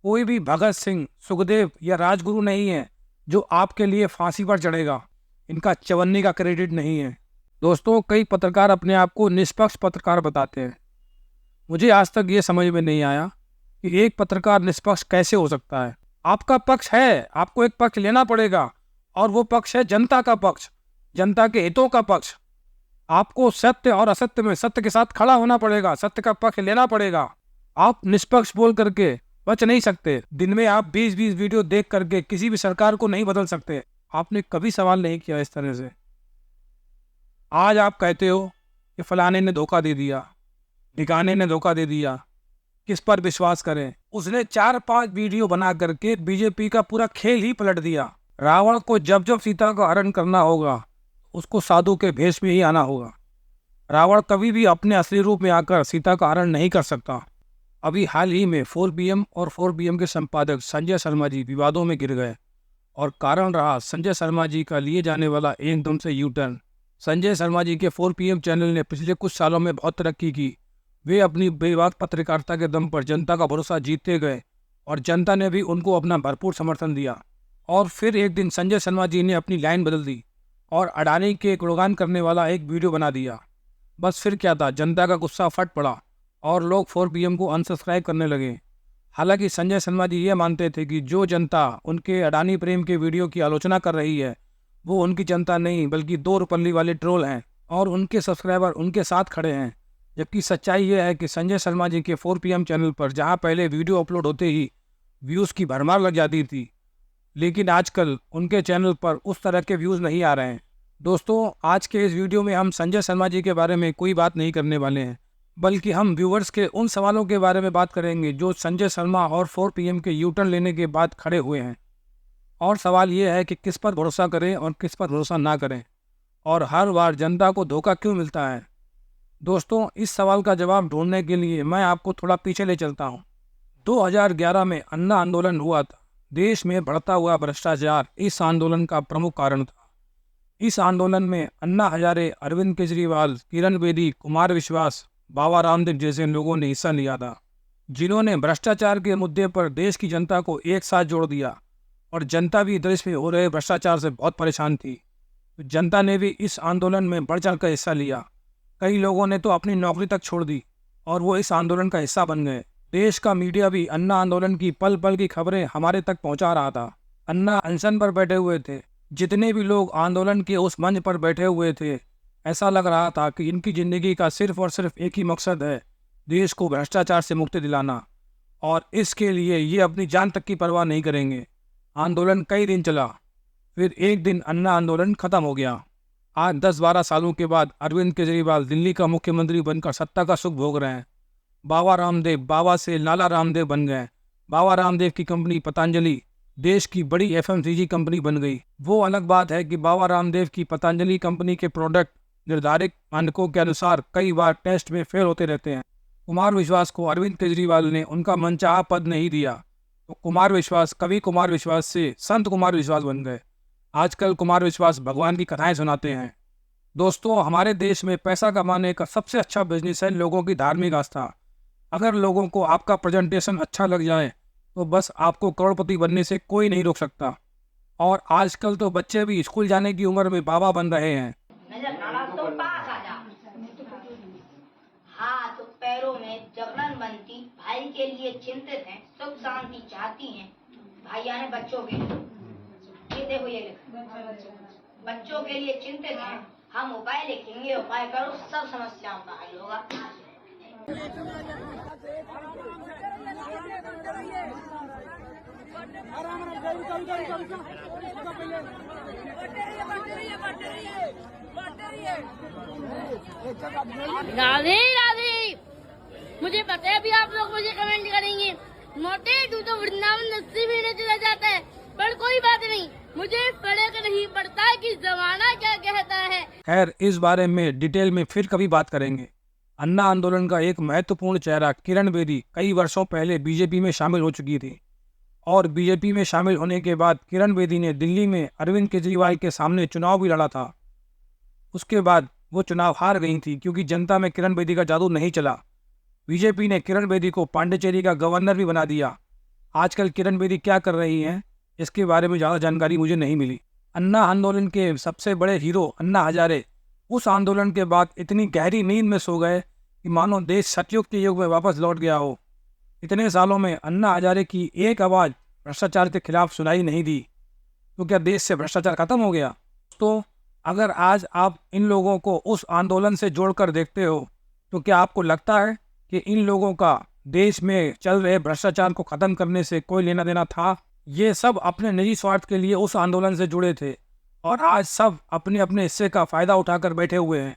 कोई भी भगत सिंह, सुखदेव या राजगुरु नहीं है जो आपके लिए फांसी पर चढ़ेगा। इनका चवन्नी का क्रेडिट नहीं है। दोस्तों, कई पत्रकार अपने आप को निष्पक्ष पत्रकार बताते हैं। मुझे आज तक ये समझ में नहीं आया कि एक पत्रकार निष्पक्ष कैसे हो सकता है। आपका पक्ष है, आपको एक पक्ष लेना पड़ेगा, और वो पक्ष है जनता का पक्ष, जनता के हितों का पक्ष। आपको सत्य और असत्य में सत्य के साथ खड़ा होना पड़ेगा, सत्य का पक्ष लेना पड़ेगा। आप निष्पक्ष बोल करके बच नहीं सकते। दिन में आप 20-20 वीडियो देख करके किसी भी सरकार को नहीं बदल सकते। आपने कभी सवाल नहीं किया इस तरह से। आज आप कहते हो कि फलाने ने धोखा दे दिया, ढिकाने ने धोखा दे दिया, किस पर विश्वास करें। उसने 4-5 वीडियो बना करके बीजेपी का पूरा खेल ही पलट दिया। रावण को जब जब सीता का हरण करना होगा उसको साधु के भेष में ही आना होगा। रावण कभी भी अपने असली रूप में आकर सीता का हरण नहीं कर सकता। अभी हाल ही में 4PM और 4PM के संपादक संजय शर्मा जी विवादों में गिर गए, और कारण रहा संजय शर्मा जी का लिए जाने वाला एकदम से U-टर्न। संजय शर्मा जी के 4PM चैनल ने पिछले कुछ सालों में बहुत तरक्की की। वे अपनी बेबाक पत्रकारिता के दम पर जनता का भरोसा जीतते गए, और जनता ने भी उनको अपना भरपूर समर्थन दिया। और फिर एक दिन संजय शर्मा जी ने अपनी लाइन बदल दी और अडानी के गुणगान करने वाला एक वीडियो बना दिया। बस फिर क्या था, जनता का गुस्सा फट पड़ा और लोग 4PM को अनसब्सक्राइब करने लगे। हालांकि संजय शर्मा जी ये मानते थे कि जो जनता उनके अडानी प्रेम के वीडियो की आलोचना कर रही है वो उनकी जनता नहीं बल्कि 2 रुपल्ली वाले ट्रोल हैं, और उनके सब्सक्राइबर उनके साथ खड़े हैं। जबकि सच्चाई ये है कि संजय शर्मा जी के 4PM चैनल पर जहाँ पहले वीडियो अपलोड होते ही व्यूज़ की भरमार लग जाती थी, लेकिन आजकल उनके चैनल पर उस तरह के व्यूज़ नहीं आ रहे हैं। दोस्तों, आज के इस वीडियो में हम संजय शर्मा जी के बारे में कोई बात नहीं करने वाले हैं, बल्कि हम व्यूवर्स के उन सवालों के बारे में बात करेंगे जो संजय शर्मा और 4PM के U-टर्न लेने के बाद खड़े हुए हैं। और सवाल ये है कि किस पर भरोसा करें और किस पर भरोसा ना करें, और हर बार जनता को धोखा क्यों मिलता है। दोस्तों, इस सवाल का जवाब ढूंढने के लिए मैं आपको थोड़ा पीछे ले चलता हूँ। 2011 में अन्ना आंदोलन हुआ था। देश में बढ़ता हुआ भ्रष्टाचार इस आंदोलन का प्रमुख कारण था। इस आंदोलन में अन्ना हजारे, अरविंद केजरीवाल, किरण बेदी, कुमार विश्वास, बाबा रामदेव जैसे लोगों ने हिस्सा लिया था, जिन्होंने भ्रष्टाचार के मुद्दे पर देश की जनता को एक साथ जोड़ दिया। और जनता भी देश में हो रहे भ्रष्टाचार से बहुत परेशान थी। जनता ने भी इस आंदोलन में बढ़ चढ़ कर हिस्सा लिया। कई लोगों ने तो अपनी नौकरी तक छोड़ दी और वो इस आंदोलन का हिस्सा बन गए। देश का मीडिया भी अन्ना आंदोलन की पल पल की खबरें हमारे तक पहुंचा रहा था। अन्ना अनशन पर बैठे हुए थे। जितने भी लोग आंदोलन के उस मंच पर बैठे हुए थे, ऐसा लग रहा था कि इनकी ज़िंदगी का सिर्फ और सिर्फ एक ही मकसद है, देश को भ्रष्टाचार से मुक्ति दिलाना, और इसके लिए ये अपनी जान तक की परवाह नहीं करेंगे। आंदोलन कई दिन चला, फिर एक दिन अन्ना आंदोलन खत्म हो गया। आज 10-12 सालों के बाद अरविंद केजरीवाल दिल्ली का मुख्यमंत्री बनकर सत्ता का सुख भोग रहे हैं। बाबा रामदेव बाबा से लाला रामदेव बन गए। बाबा रामदेव की कंपनी पतंजलि देश की बड़ी FMCG कंपनी बन गई। वो अलग बात है कि बाबा रामदेव की पतंजलि कंपनी के प्रोडक्ट निर्धारित मानकों के अनुसार कई बार टेस्ट में फेल होते रहते हैं। कुमार विश्वास को अरविंद केजरीवाल ने उनका मनचाहा पद नहीं दिया, तो कुमार विश्वास कवि कुमार विश्वास से संत कुमार विश्वास बन गए। आजकल कुमार विश्वास भगवान की कथाएं सुनाते हैं। दोस्तों, हमारे देश में पैसा कमाने का सबसे अच्छा बिजनेस है लोगों की धार्मिक आस्था। अगर लोगों को आपका प्रेजेंटेशन अच्छा लग जाए तो बस आपको करोड़पति बनने से कोई नहीं रोक सकता। और आजकल तो बच्चे भी स्कूल जाने की उम्र में बाबा बन रहे हैं। तो पास आ जा। हाथ पैरों में जगलन बनती, भाई के लिए चिंतित हैं, सुख शांति चाहती हैं। भाइया ने बच्चों के लिए, ये देखो ये बच्चों के लिए चिंतित हैं। हम उपाय लिखेंगे, उपाय करो, सब समस्याओं का हल होगा। राधे राधे। मुझे पता है अभी आप लोग मुझे कमेंट करेंगे, मोटे तू तो वृंदावन नस्सी भी चला जाता है, पर कोई बात नहीं, मुझे फर्क नहीं पड़ता कि जमाना क्या कहता है। खैर, इस बारे में डिटेल में फिर कभी बात करेंगे। अन्ना आंदोलन का एक महत्वपूर्ण चेहरा किरण बेदी कई वर्षों पहले बीजेपी में शामिल हो चुकी थी, और बीजेपी में शामिल होने के बाद किरण बेदी ने दिल्ली में अरविंद केजरीवाल के सामने चुनाव भी लड़ा था। उसके बाद वो चुनाव हार गई थी क्योंकि जनता में किरण बेदी का जादू नहीं चला। बीजेपी ने किरण बेदी को पांडिचेरी का गवर्नर भी बना दिया। आजकल किरण बेदी क्या कर रही हैं, इसके बारे में ज़्यादा जानकारी मुझे नहीं मिली। अन्ना आंदोलन के सबसे बड़े हीरो अन्ना हजारे उस आंदोलन के बाद इतनी गहरी नींद में सो गए कि मानो देश सतयुग के युग में वापस लौट गया हो। इतने सालों में अन्ना हजारे की एक आवाज़ भ्रष्टाचार के खिलाफ सुनाई नहीं दी। तो क्या देश से भ्रष्टाचार खत्म हो गया? तो अगर आज आप इन लोगों को उस आंदोलन से जोड़कर देखते हो तो क्या आपको लगता है कि इन लोगों का देश में चल रहे भ्रष्टाचार को खत्म करने से कोई लेना देना था? ये सब अपने निजी स्वार्थ के लिए उस आंदोलन से जुड़े थे और आज सब अपने अपने हिस्से का फायदा उठाकर बैठे हुए हैं।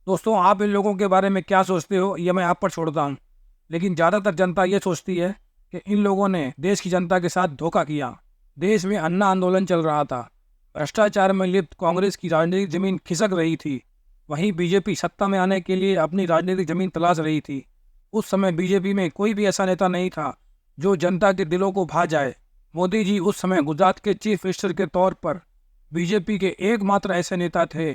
दोस्तों, आप इन लोगों के बारे में क्या सोचते हो ये मैं आप पर छोड़ता हूँ, लेकिन ज़्यादातर जनता ये सोचती है कि इन लोगों ने देश की जनता के साथ धोखा किया। देश में अन्ना आंदोलन चल रहा था, भ्रष्टाचार में लिप्त कांग्रेस की राजनीतिक जमीन खिसक रही थी, वहीं बीजेपी सत्ता में आने के लिए अपनी राजनीतिक जमीन तलाश रही थी। उस समय बीजेपी में कोई भी ऐसा नेता नहीं था जो जनता के दिलों को भा जाए। मोदी जी उस समय गुजरात के चीफ मिनिस्टर के तौर पर बीजेपी के एकमात्र ऐसे नेता थे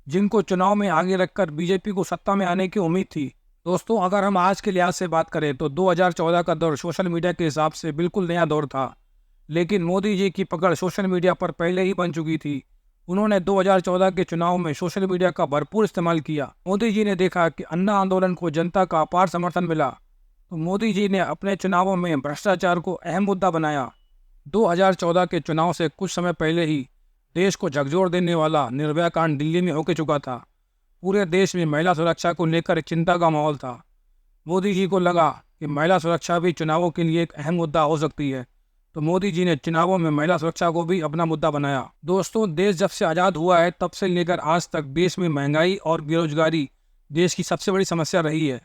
जिनको चुनाव में आगे रखकर बीजेपी को सत्ता में आने की उम्मीद थी। दोस्तों, अगर हम आज के लिहाज से बात करें तो 2014 का दौर सोशल मीडिया के हिसाब से बिल्कुल नया दौर था, लेकिन मोदी जी की पकड़ सोशल मीडिया पर पहले ही बन चुकी थी। उन्होंने 2014 के चुनाव में सोशल मीडिया का भरपूर इस्तेमाल किया। मोदी जी ने देखा कि अन्ना आंदोलन को जनता का अपार समर्थन मिला, तो मोदी जी ने अपने चुनावों में भ्रष्टाचार को अहम मुद्दा बनाया। 2014 के चुनाव से कुछ समय पहले ही देश को झकझोर देने वाला निर्भया कांड दिल्ली में होकर चुका था। पूरे देश में महिला सुरक्षा को लेकर चिंता का माहौल था। मोदी जी को लगा कि महिला सुरक्षा भी चुनावों के लिए एक अहम मुद्दा हो सकती है, तो मोदी जी ने चुनावों में महिला सुरक्षा को भी अपना मुद्दा बनाया। दोस्तों, देश जब से आज़ाद हुआ है तब से लेकर आज तक देश में महंगाई और बेरोजगारी देश की सबसे बड़ी समस्या रही है,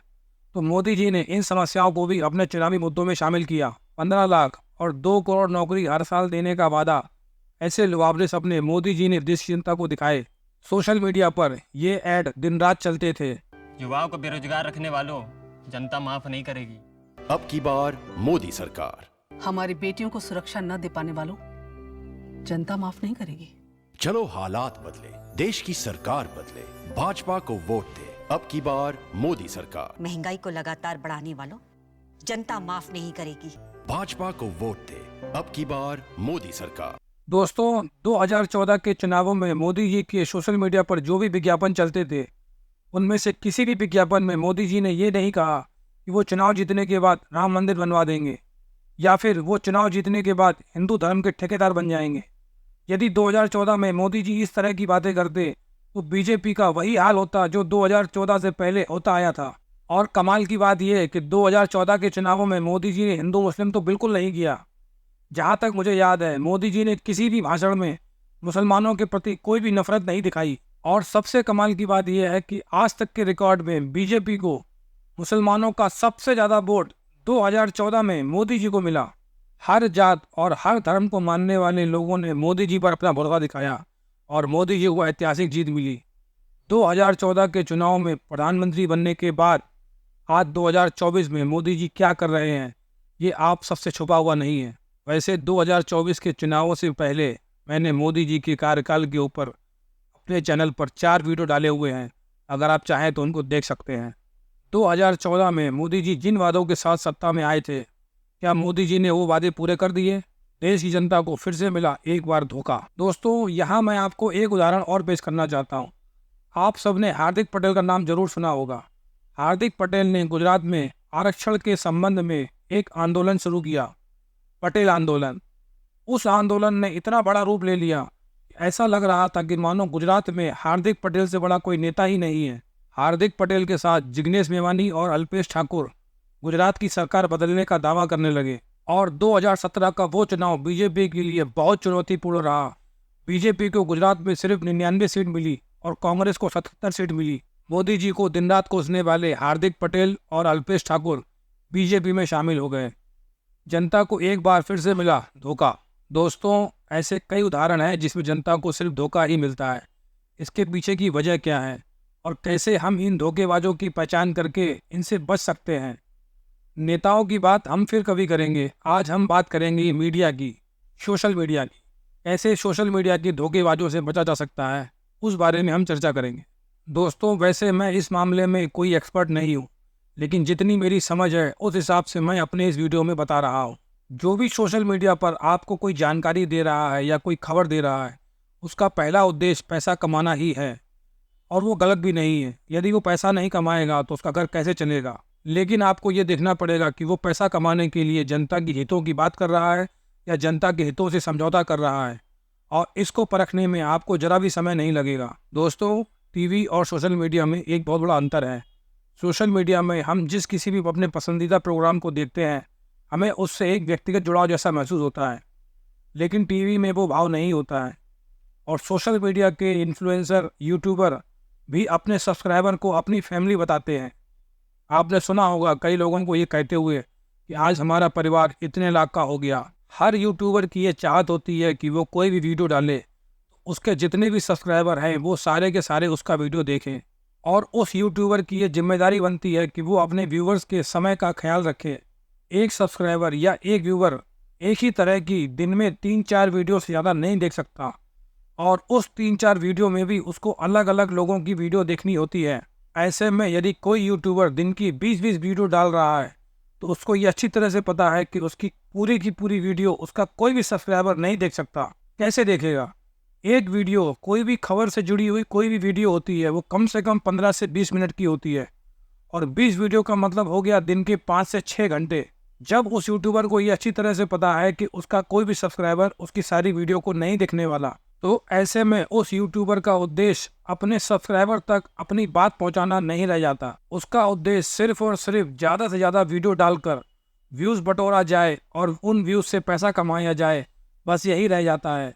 तो मोदी जी ने इन समस्याओं को भी अपने चुनावी मुद्दों में शामिल किया। 15 लाख और 2 करोड़ नौकरी हर साल देने का वादा, ऐसे लुभावने सपने मोदी जी ने देश की जनता को दिखाए। सोशल मीडिया पर ये ऐड दिन रात चलते थे। युवाओं को बेरोजगार रखने वालों, जनता माफ नहीं करेगी। अब की बार मोदी सरकार। हमारी बेटियों को सुरक्षा न दे पाने वालों, जनता माफ नहीं करेगी। चलो हालात बदले, देश की सरकार बदले, भाजपा को वोट दे। अब की बार मोदी सरकार। महंगाई को लगातार बढ़ाने वालों, जनता माफ नहीं करेगी। भाजपा को वोट दे। अब की बार मोदी सरकार। दोस्तों, 2014 के चुनावों में मोदी जी के सोशल मीडिया पर जो भी विज्ञापन चलते थे, उनमें से किसी भी विज्ञापन में मोदी जी ने ये नहीं कहा कि वो चुनाव जीतने के बाद राम मंदिर बनवा देंगे या फिर वो चुनाव जीतने के बाद हिंदू धर्म के ठेकेदार बन जाएंगे। यदि 2014 में मोदी जी इस तरह की बातें करते तो बीजेपी का वही हाल होता जो 2014 से पहले होता आया था। और कमाल की बात यह है कि 2014 के चुनावों में मोदी जी ने हिंदू मुस्लिम तो बिल्कुल नहीं किया। जहाँ तक मुझे याद है, मोदी जी ने किसी भी भाषण में मुसलमानों के प्रति कोई भी नफरत नहीं दिखाई। और सबसे कमाल की बात यह है कि आज तक के रिकॉर्ड में बीजेपी को मुसलमानों का सबसे ज़्यादा वोट 2014 में मोदी जी को मिला। हर जात और हर धर्म को मानने वाले लोगों ने मोदी जी पर अपना भरोसा दिखाया और मोदी जी को ऐतिहासिक जीत मिली। 2014 के चुनाव में प्रधानमंत्री बनने के बाद आज 2024 में मोदी जी क्या कर रहे हैं, ये आप सबसे छुपा हुआ नहीं है। वैसे 2024 के चुनावों से पहले मैंने मोदी जी के कार्यकाल के ऊपर अपने चैनल पर 4 वीडियो डाले हुए हैं, अगर आप चाहें तो उनको देख सकते हैं। 2014 में मोदी जी जिन वादों के साथ सत्ता में आए थे, क्या मोदी जी ने वो वादे पूरे कर दिए? देश की जनता को फिर से मिला एक बार धोखा। दोस्तों, यहाँ मैं आपको एक उदाहरण और पेश करना चाहता हूँ। आप सबने हार्दिक पटेल का नाम जरूर सुना होगा। हार्दिक पटेल ने गुजरात में आरक्षण के संबंध में एक आंदोलन शुरू किया, पटेल आंदोलन। उस आंदोलन ने इतना बड़ा रूप ले लिया, ऐसा लग रहा था कि मानो गुजरात में हार्दिक पटेल से बड़ा कोई नेता ही नहीं है। हार्दिक पटेल के साथ जिग्नेश मेवानी और अल्पेश ठाकुर गुजरात की सरकार बदलने का दावा करने लगे और 2017 का वो चुनाव बीजेपी के लिए बहुत चुनौतीपूर्ण रहा। बीजेपी को गुजरात में सिर्फ 99 सीट मिली और कांग्रेस को 77 सीट मिली। मोदी जी को दिन रात कोसने वाले हार्दिक पटेल और अल्पेश ठाकुर बीजेपी में शामिल हो गए। जनता को एक बार फिर से मिला धोखा। दोस्तों, ऐसे कई उदाहरण हैं जिसमें जनता को सिर्फ धोखा ही मिलता है। इसके पीछे की वजह क्या है और कैसे हम इन धोखेबाजों की पहचान करके इनसे बच सकते हैं? नेताओं की बात हम फिर कभी करेंगे। आज हम बात करेंगे मीडिया की, सोशल मीडिया की। ऐसे सोशल मीडिया की धोखेबाजों से बचा जा सकता है, उस बारे में हम चर्चा करेंगे। दोस्तों, वैसे मैं इस मामले में कोई एक्सपर्ट नहीं हूँ, लेकिन जितनी मेरी समझ है उस हिसाब से मैं अपने इस वीडियो में बता रहा हूँ। जो भी सोशल मीडिया पर आपको कोई जानकारी दे रहा है या कोई खबर दे रहा है, उसका पहला उद्देश्य पैसा कमाना ही है, और वो गलत भी नहीं है। यदि वो पैसा नहीं कमाएगा तो उसका घर कैसे चलेगा। लेकिन आपको ये देखना पड़ेगा कि वो पैसा कमाने के लिए जनता के हितों की बात कर रहा है या जनता के हितों से समझौता कर रहा है, और इसको परखने में आपको जरा भी समय नहीं लगेगा। दोस्तों, टीवी और सोशल मीडिया में एक बहुत बड़ा अंतर है। सोशल मीडिया में हम जिस किसी भी अपने पसंदीदा प्रोग्राम को देखते हैं, हमें उससे एक व्यक्तिगत जुड़ाव जैसा महसूस होता है, लेकिन टीवी में वो भाव नहीं होता है। और सोशल मीडिया के इन्फ्लुएंसर, यूट्यूबर भी अपने सब्सक्राइबर को अपनी फैमिली बताते हैं। आपने सुना होगा कई लोगों को ये कहते हुए कि आज हमारा परिवार इतने लाख का हो गया। हर यूट्यूबर की ये चाहत होती है कि वो कोई भी वीडियो डाले, उसके जितने भी सब्सक्राइबर हैं वो सारे के सारे उसका वीडियो देखें, और उस यूट्यूबर की ये जिम्मेदारी बनती है कि वो अपने व्यूवर्स के समय का ख्याल रखे। एक सब्सक्राइबर या एक व्यूवर एक ही तरह की दिन में 3-4 वीडियो से ज़्यादा नहीं देख सकता, और उस 3-4 वीडियो में भी उसको अलग अलग लोगों की वीडियो देखनी होती है। ऐसे में यदि कोई यूट्यूबर दिन की 20-20 वीडियो डाल रहा है तो उसको ये अच्छी तरह से पता है कि उसकी पूरी की पूरी वीडियो उसका कोई भी सब्सक्राइबर नहीं देख सकता। कैसे देखेगा? एक वीडियो, कोई भी खबर से जुड़ी हुई कोई भी वीडियो होती है, वो कम से कम 15 से 20 मिनट की होती है, और 20 वीडियो का मतलब हो गया दिन के 5 से 6 घंटे। जब उस यूट्यूबर को ये अच्छी तरह से पता है कि उसका कोई भी सब्सक्राइबर उसकी सारी वीडियो को नहीं देखने वाला, तो ऐसे में उस यूट्यूबर का उद्देश्य अपने सब्सक्राइबर तक अपनी बात पहुंचाना नहीं रह जाता। उसका उद्देश्य सिर्फ और सिर्फ ज़्यादा से ज़्यादा वीडियो डालकर व्यूज़ बटोरा जाए और उन व्यूज़ से पैसा कमाया जाए, बस यही रह जाता है।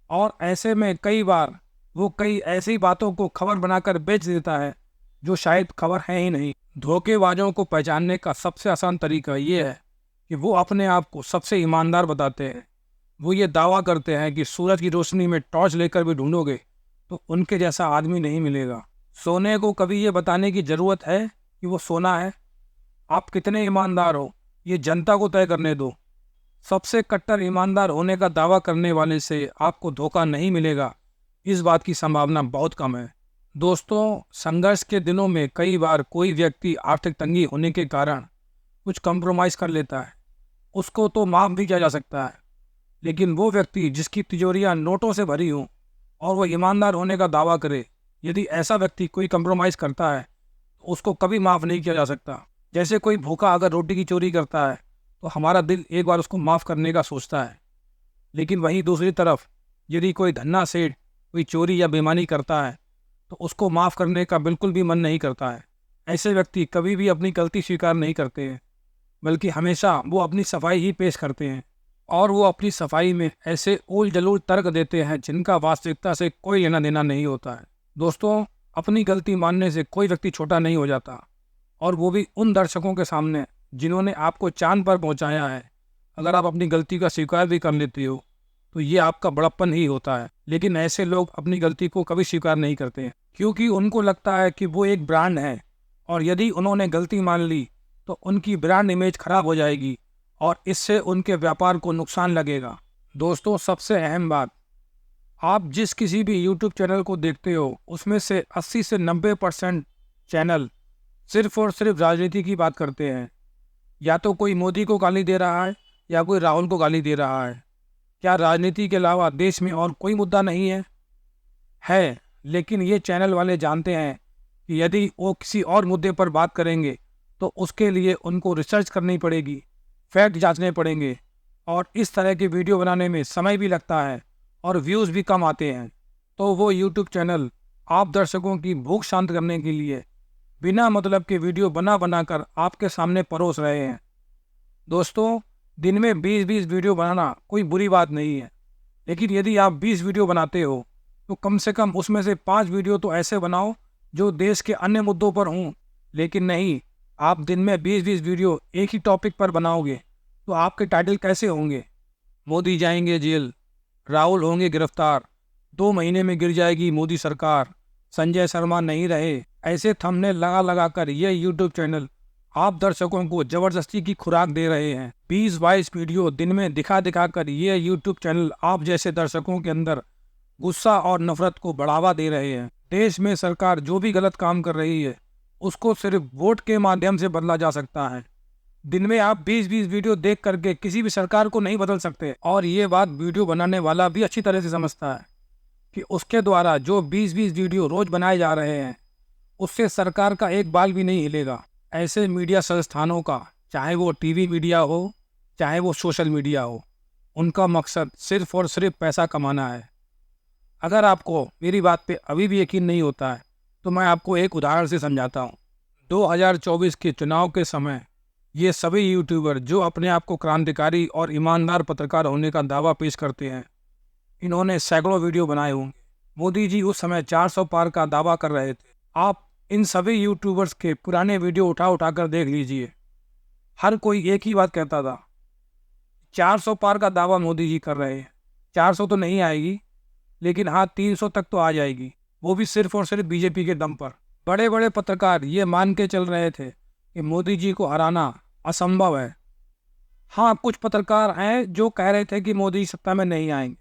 और ऐसे में कई बार वो कई ऐसी बातों को खबर बनाकर बेच देता है जो शायद खबर है ही नहीं। धोखेबाजों को पहचानने का सबसे आसान तरीका ये है कि वो अपने आप को सबसे ईमानदार बताते हैं। वो ये दावा करते हैं कि सूरज की रोशनी में टॉर्च लेकर भी ढूंढोगे तो उनके जैसा आदमी नहीं मिलेगा। सोने को कभी ये बताने की ज़रूरत है कि वो सोना है? आप कितने ईमानदार हो ये जनता को तय करने दो। सबसे कट्टर ईमानदार होने का दावा करने वाले से आपको धोखा नहीं मिलेगा, इस बात की संभावना बहुत कम है। दोस्तों, संघर्ष के दिनों में कई बार कोई व्यक्ति आर्थिक तंगी होने के कारण कुछ कंप्रोमाइज़ कर लेता है, उसको तो माफ़ भी किया जा सकता है। लेकिन वो व्यक्ति जिसकी तिजोरियां नोटों से भरी हों और वो ईमानदार होने का दावा करे, यदि ऐसा व्यक्ति कोई कंप्रोमाइज़ करता है तो उसको कभी माफ़ नहीं किया जा सकता। जैसे कोई भूखा अगर रोटी की चोरी करता है तो हमारा दिल एक बार उसको माफ़ करने का सोचता है, लेकिन वहीं दूसरी तरफ यदि कोई धन्ना सेठ कोई चोरी या बेईमानी करता है तो उसको माफ़ करने का बिल्कुल भी मन नहीं करता है। ऐसे व्यक्ति कभी भी अपनी गलती स्वीकार नहीं करते हैं, बल्कि हमेशा वो अपनी सफाई ही पेश करते हैं, और वो अपनी सफाई में ऐसे उल जलूल तर्क देते हैं जिनका वास्तविकता से कोई लेना देना नहीं होता है। दोस्तों, अपनी गलती मानने से कोई व्यक्ति छोटा नहीं हो जाता, और वो भी उन दर्शकों के सामने जिन्होंने आपको चांद पर पहुंचाया है। अगर आप अपनी गलती का स्वीकार भी कर लेते हो तो ये आपका बड़प्पन ही होता है। लेकिन ऐसे लोग अपनी गलती को कभी स्वीकार नहीं करते हैं, क्योंकि उनको लगता है कि वो एक ब्रांड है, और यदि उन्होंने गलती मान ली तो उनकी ब्रांड इमेज खराब हो जाएगी और इससे उनके व्यापार को नुकसान लगेगा। दोस्तों, सबसे अहम बात, आप जिस किसी भी YouTube चैनल को देखते हो उसमें से 80 से 90% चैनल सिर्फ और सिर्फ राजनीति की बात करते हैं। या तो कोई मोदी को गाली दे रहा है या कोई राहुल को गाली दे रहा है। क्या राजनीति के अलावा देश में और कोई मुद्दा नहीं है? लेकिन ये चैनल वाले जानते हैं कि यदि वो किसी और मुद्दे पर बात करेंगे तो उसके लिए उनको रिसर्च करनी पड़ेगी, फैक्ट जांचने पड़ेंगे, और इस तरह की वीडियो बनाने में समय भी लगता है और व्यूज़ भी कम आते हैं। तो वो YouTube चैनल आप दर्शकों की भूख शांत करने के लिए बिना मतलब के वीडियो बना कर आपके सामने परोस रहे हैं। दोस्तों, दिन में 20-20 वीडियो बनाना कोई बुरी बात नहीं है, लेकिन यदि आप 20 वीडियो बनाते हो तो कम से कम उसमें से 5 वीडियो तो ऐसे बनाओ जो देश के अन्य मुद्दों पर हों। लेकिन नहीं, आप दिन में 20-20 वीडियो एक ही टॉपिक पर बनाओगे तो आपके टाइटल कैसे होंगे? मोदी जाएंगे जेल, राहुल होंगे गिरफ्तार, 2 महीने में गिर जाएगी मोदी सरकार, संजय शर्मा नहीं रहे। ऐसे थंबनेल लगा कर ये YouTube चैनल आप दर्शकों को जबरदस्ती की खुराक दे रहे हैं। 20-22 वीडियो दिन में दिखा कर ये YouTube चैनल आप जैसे दर्शकों के अंदर गुस्सा और नफरत को बढ़ावा दे रहे हैं। देश में सरकार जो भी गलत काम कर रही है उसको सिर्फ वोट के माध्यम से बदला जा सकता है। दिन में आप 20-20 वीडियो देख करके किसी भी सरकार को नहीं बदल सकते। और ये बात वीडियो बनाने वाला भी अच्छी तरह से समझता है कि उसके द्वारा जो 20-20 वीडियो रोज बनाए जा रहे हैं उससे सरकार का एक बाल भी नहीं हिलेगा। ऐसे मीडिया संस्थानों का, चाहे वो टीवी मीडिया हो चाहे वो सोशल मीडिया हो, उनका मकसद सिर्फ और सिर्फ पैसा कमाना है। अगर आपको मेरी बात पे अभी भी यकीन नहीं होता है तो मैं आपको एक उदाहरण से समझाता हूँ। 2024 के चुनाव के समय ये सभी यूट्यूबर जो अपने आप को क्रांतिकारी और ईमानदार पत्रकार होने का दावा पेश करते हैं, इन्होंने सैकड़ों वीडियो बनाए होंगे। मोदी जी उस समय 400 पार का दावा कर रहे थे। आप इन सभी यूट्यूबर्स के पुराने वीडियो उठा कर देख लीजिए। हर कोई एक ही बात कहता था, 400 पार का दावा मोदी जी कर रहे हैं। 400 तो नहीं आएगी, लेकिन हाँ 300 तक तो आ जाएगी, वो भी सिर्फ और सिर्फ बीजेपी के दम पर। बड़े बड़े पत्रकार ये मान के चल रहे थे कि मोदी जी को हराना असंभव है। हाँ, कुछ पत्रकार हैं जो कह रहे थे कि मोदी सत्ता में नहीं आएंगे,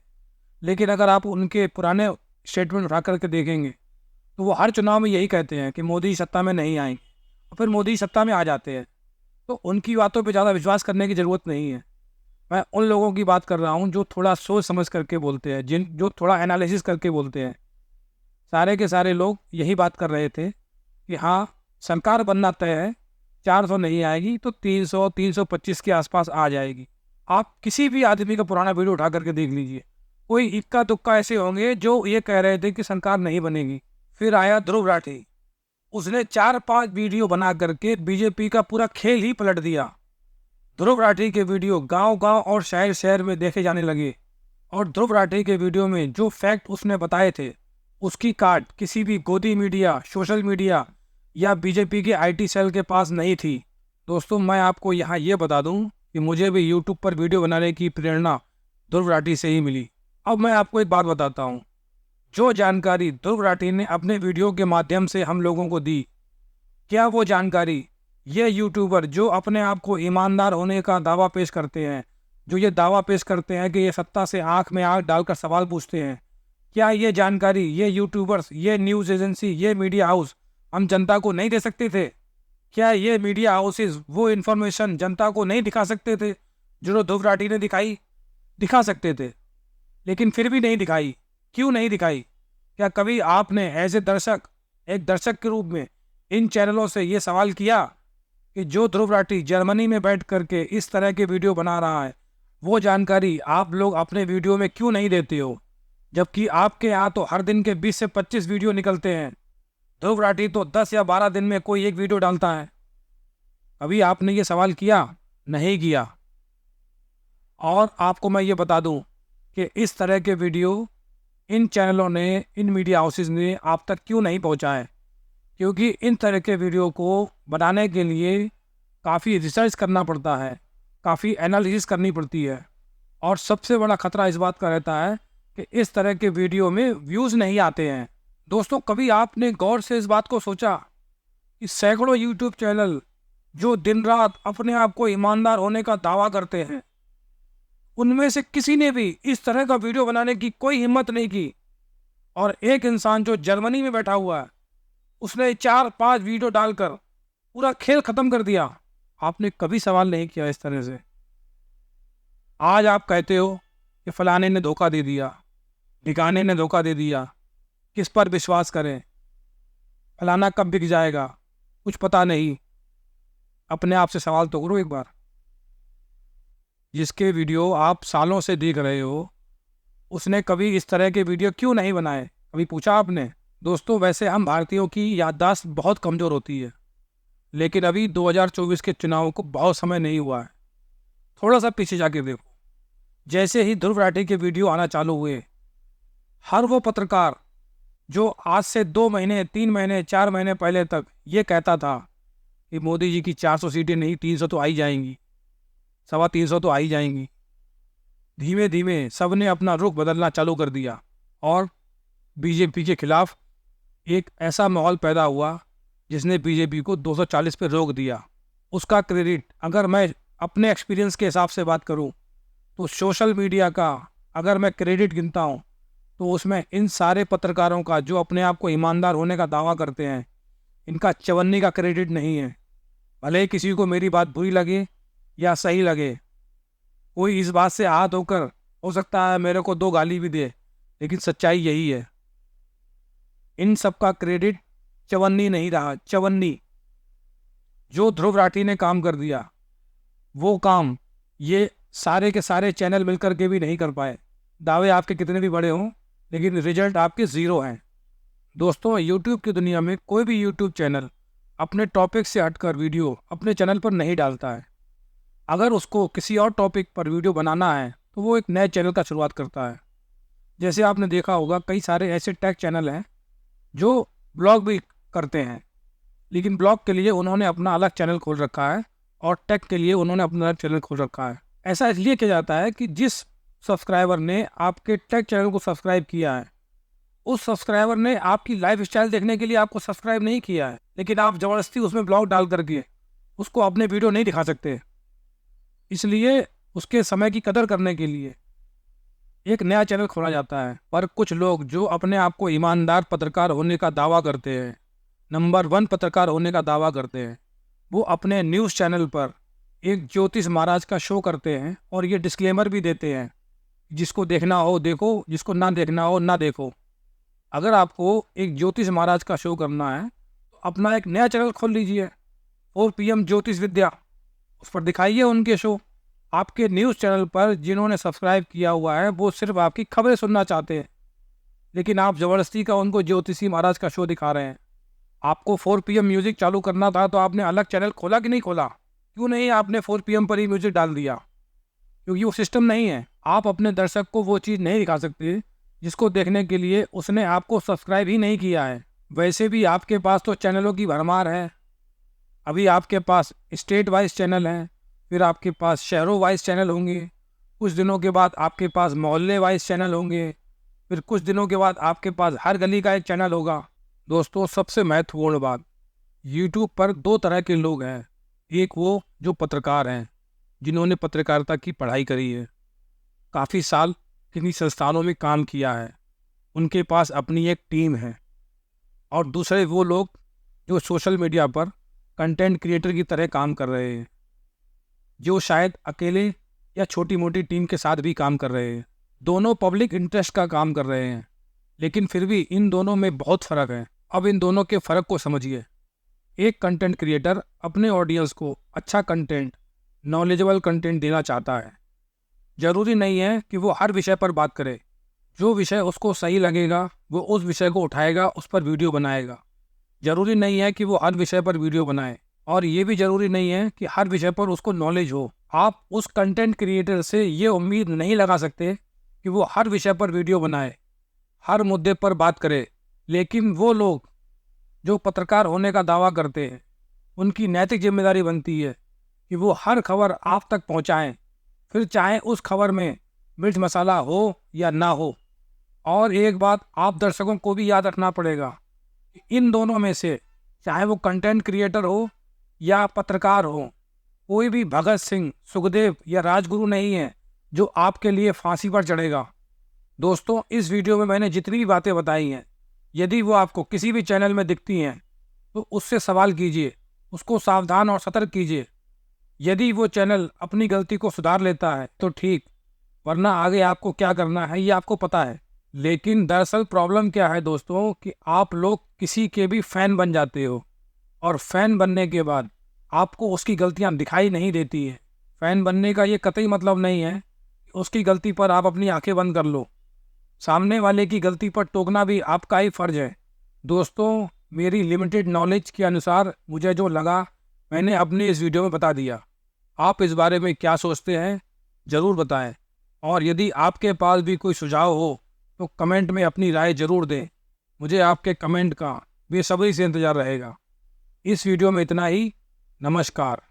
लेकिन अगर आप उनके पुराने स्टेटमेंट उठा करके देखेंगे तो वो हर चुनाव में यही कहते हैं कि मोदी सत्ता में नहीं आएंगे, और फिर मोदी सत्ता में आ जाते हैं। तो उनकी बातों पे ज़्यादा विश्वास करने की ज़रूरत नहीं है। मैं उन लोगों की बात कर रहा हूँ जो थोड़ा सोच समझ करके बोलते हैं, जो थोड़ा एनालिसिस करके बोलते हैं। सारे के सारे लोग यही बात कर रहे थे कि हाँ सरकार बनना तय है, 400 नहीं आएगी तो 300-325 के आसपास आ जाएगी। आप किसी भी आदमी का पुराना वीडियो उठा करके देख लीजिए, कोई इक्का दुक्का ऐसे होंगे जो ये कह रहे थे कि सरकार नहीं बनेगी। फिर आया ध्रुव राठी, उसने 4-5 वीडियो बना करके बीजेपी का पूरा खेल ही पलट दिया। ध्रुव राठी के वीडियो गांव-गांव और शहर-शहर में देखे जाने लगे, और ध्रुव राठी के वीडियो में जो फैक्ट उसने बताए थे उसकी काट किसी भी गोदी मीडिया, सोशल मीडिया या बीजेपी के आईटी सेल के पास नहीं थी। दोस्तों, मैं आपको यहाँ ये बता दूँ कि मुझे भी यूट्यूब पर वीडियो बनाने की प्रेरणा ध्रुव राठी से ही मिली। अब मैं आपको एक बात बताता हूँ, जो जानकारी ध्रुव राठी ने अपने वीडियो के माध्यम से हम लोगों को दी, क्या वो जानकारी ये यूट्यूबर जो अपने आप को ईमानदार होने का दावा पेश करते हैं, जो ये दावा पेश करते हैं कि ये सत्ता से आंख में आंख डालकर सवाल पूछते हैं, क्या ये जानकारी ये यूट्यूबर्स, ये न्यूज़ एजेंसी, ये मीडिया हाउस हम जनता को नहीं दे सकते थे? क्या ये मीडिया हाउसेस वो इन्फॉर्मेशन जनता को नहीं दिखा सकते थे जो ध्रुव राठी ने दिखाई? दिखा सकते थे, लेकिन फिर भी नहीं दिखाई। क्यों नहीं दिखाई? क्या कभी आपने एज ए दर्शक, एक दर्शक के रूप में इन चैनलों से ये सवाल किया कि जो ध्रुव राठी जर्मनी में बैठ करके इस तरह के वीडियो बना रहा है, वो जानकारी आप लोग अपने वीडियो में क्यों नहीं देते हो? जबकि आपके यहाँ तो हर दिन के 20 से 25 वीडियो निकलते हैं, ध्रुव राठी तो 10 या 12 दिन में कोई एक वीडियो डालता है। अभी आपने ये सवाल किया? नहीं किया। और आपको मैं ये बता दूं कि इस तरह के वीडियो इन चैनलों ने, इन मीडिया हाउसेस ने आप तक क्यों नहीं पहुंचाए? क्योंकि इन तरह के वीडियो को बनाने के लिए काफ़ी रिसर्च करना पड़ता है, काफ़ी एनालिसिस करनी पड़ती है, और सबसे बड़ा खतरा इस बात का रहता है कि इस तरह के वीडियो में व्यूज़ नहीं आते हैं। दोस्तों, कभी आपने गौर से इस बात को सोचा कि सैकड़ों यूट्यूब चैनल जो दिन रात अपने आप को ईमानदार होने का दावा करते हैं, उनमें से किसी ने भी इस तरह का वीडियो बनाने की कोई हिम्मत नहीं की, और एक इंसान जो जर्मनी में बैठा हुआ है उसने 4-5 वीडियो डालकर पूरा खेल खत्म कर दिया। आपने कभी सवाल नहीं किया इस तरह से। आज आप कहते हो कि फलाने ने धोखा दे दिया, ढिकाने ने धोखा दे दिया, किस पर विश्वास करें, फलाना कब बिक जाएगा, कुछ पता नहीं। अपने आप से सवाल तो करो एक बार। जिसके वीडियो आप सालों से देख रहे हो, उसने कभी इस तरह के वीडियो क्यों नहीं बनाए? कभी पूछा आपने? दोस्तों, वैसे हम भारतीयों की याददाश्त बहुत कमज़ोर होती है, लेकिन अभी 2024 के चुनाव को बहुत समय नहीं हुआ है। थोड़ा सा पीछे जाके देखो, जैसे ही ध्रुव राठी के वीडियो आना चालू हुए, हर वो पत्रकार जो आज से 2 महीने, 3 महीने, 4 महीने पहले तक ये कहता था कि मोदी जी की 400 सीटें नहीं 300 तो आई जाएंगी, 325 तो आई जाएंगी, धीमे धीमे सब ने अपना रुख बदलना चालू कर दिया, और बीजेपी के खिलाफ एक ऐसा माहौल पैदा हुआ जिसने बीजेपी को 240 पे रोक दिया। उसका क्रेडिट, अगर मैं अपने एक्सपीरियंस के हिसाब से बात करूं, तो सोशल मीडिया का अगर मैं क्रेडिट गिनता हूं तो उसमें इन सारे पत्रकारों का जो अपने आप को ईमानदार होने का दावा करते हैं, इनका चवन्नी का क्रेडिट नहीं है। भले ही किसी को मेरी बात बुरी लगे, या सही लगे। कोई इस बात से आहत होकर हो सकता है मेरे को 2 गाली भी दे, लेकिन सच्चाई यही है। इन सब का क्रेडिट चवन्नी नहीं रहा, चवन्नी। जो ध्रुव राठी ने काम कर दिया वो काम ये सारे के सारे चैनल मिलकर के भी नहीं कर पाए। दावे आपके कितने भी बड़े हों, लेकिन रिजल्ट आपके ज़ीरो हैं। दोस्तों, यूट्यूब की दुनिया में कोई भी यूट्यूब चैनल अपने टॉपिक से हटकर वीडियो अपने चैनल पर नहीं डालता है। अगर उसको किसी और टॉपिक पर वीडियो बनाना है तो वो एक नए चैनल का शुरुआत करता है। जैसे आपने देखा होगा कई सारे ऐसे टेक चैनल हैं जो ब्लॉग भी करते हैं, लेकिन ब्लॉग के लिए उन्होंने अपना अलग चैनल खोल रखा है और टेक के लिए उन्होंने अपना अलग चैनल खोल रखा है। ऐसा इसलिए किया जाता है कि जिस सब्सक्राइबर ने आपके टेक चैनल को सब्सक्राइब किया है, उस सब्सक्राइबर ने आपकी लाइफ स्टाइल देखने के लिए आपको सब्सक्राइब नहीं किया है, लेकिन आप ज़बरदस्ती उसमें ब्लॉग डाल करके उसको अपने वीडियो नहीं दिखा सकते। इसलिए उसके समय की कदर करने के लिए एक नया चैनल खोला जाता है। पर कुछ लोग जो अपने आप को ईमानदार पत्रकार होने का दावा करते हैं, नंबर 1 पत्रकार होने का दावा करते हैं, वो अपने न्यूज़ चैनल पर एक ज्योतिष महाराज का शो करते हैं और ये डिस्क्लेमर भी देते हैं, जिसको देखना हो देखो, जिसको ना देखना हो ना देखो। अगर आपको एक ज्योतिष महाराज का शो करना है तो अपना एक नया चैनल खोल लीजिए, 4 PM ज्योतिष विद्या, उस पर दिखाइए उनके शो। आपके न्यूज़ चैनल पर जिन्होंने सब्सक्राइब किया हुआ है वो सिर्फ आपकी खबरें सुनना चाहते हैं, लेकिन आप ज़बरदस्ती का उनको ज्योतिषी महाराज का शो दिखा रहे हैं। आपको 4 PM म्यूज़िक चालू करना था तो आपने अलग चैनल खोला कि नहीं खोला? क्यों नहीं आपने 4 PM पर ही म्यूज़िक डाल दिया? क्योंकि वो सिस्टम नहीं है। आप अपने दर्शक को वो चीज़ नहीं दिखा सकते जिसको देखने के लिए उसने आपको सब्सक्राइब ही नहीं किया है। वैसे भी आपके पास तो चैनलों की भरमार है। अभी आपके पास स्टेट वाइज चैनल हैं, फिर आपके पास शहरों वाइज चैनल होंगे, कुछ दिनों के बाद आपके पास मोहल्ले वाइज चैनल होंगे, फिर कुछ दिनों के बाद आपके पास हर गली का एक चैनल होगा। दोस्तों, सबसे महत्वपूर्ण बात, यूट्यूब पर 2 तरह के लोग हैं। एक वो जो पत्रकार हैं, जिन्होंने पत्रकारिता की पढ़ाई करी है, काफ़ी साल किन्हीं संस्थानों में काम किया है, उनके पास अपनी एक टीम है। और दूसरे वो लोग जो सोशल मीडिया पर कंटेंट क्रिएटर की तरह काम कर रहे हैं, जो शायद अकेले या छोटी मोटी टीम के साथ भी काम कर रहे हैं। दोनों पब्लिक इंटरेस्ट का काम कर रहे हैं, लेकिन फिर भी इन दोनों में बहुत फ़र्क है। अब इन दोनों के फ़र्क को समझिए। एक कंटेंट क्रिएटर अपने ऑडियंस को अच्छा कंटेंट, नॉलेजेबल कंटेंट देना चाहता है। ज़रूरी नहीं है कि वो हर विषय पर बात करे। जो विषय उसको सही लगेगा वो उस विषय को उठाएगा, उस पर वीडियो बनाएगा। ज़रूरी नहीं है कि वो हर विषय पर वीडियो बनाए, और ये भी ज़रूरी नहीं है कि हर विषय पर उसको नॉलेज हो। आप उस कंटेंट क्रिएटर से ये उम्मीद नहीं लगा सकते कि वो हर विषय पर वीडियो बनाए, हर मुद्दे पर बात करे। लेकिन वो लोग जो पत्रकार होने का दावा करते हैं, उनकी नैतिक जिम्मेदारी बनती है कि वो हर खबर आप तक पहुंचाएं, फिर चाहे उस खबर में मिर्च मसाला हो या ना हो। और एक बात आप दर्शकों को भी याद रखना पड़ेगा कि इन दोनों में से, चाहे वो कंटेंट क्रिएटर हो या पत्रकार हो, कोई भी भगत सिंह, सुखदेव या राजगुरु नहीं है जो आपके लिए फांसी पर चढ़ेगा। दोस्तों, इस वीडियो में मैंने जितनी भी बातें बताई हैं, यदि वो आपको किसी भी चैनल में दिखती हैं तो उससे सवाल कीजिए, उसको सावधान और सतर्क कीजिए। यदि वो चैनल अपनी गलती को सुधार लेता है तो ठीक, वरना आगे आपको क्या करना है ये आपको पता है। लेकिन दरअसल प्रॉब्लम क्या है दोस्तों, कि आप लोग किसी के भी फ़ैन बन जाते हो, और फ़ैन बनने के बाद आपको उसकी गलतियां दिखाई नहीं देती हैं। फ़ैन बनने का ये कतई मतलब नहीं है कि उसकी गलती पर आप अपनी आंखें बंद कर लो। सामने वाले की गलती पर टोकना भी आपका ही फ़र्ज़ है। दोस्तों, मेरी लिमिटेड नॉलेज के अनुसार मुझे जो लगा मैंने अपने इस वीडियो में बता दिया। आप इस बारे में क्या सोचते हैं ज़रूर बताएं, और यदि आपके पास भी कोई सुझाव हो तो कमेंट में अपनी राय ज़रूर दें। मुझे आपके कमेंट का बेसब्री से इंतज़ार रहेगा। इस वीडियो में इतना ही। नमस्कार।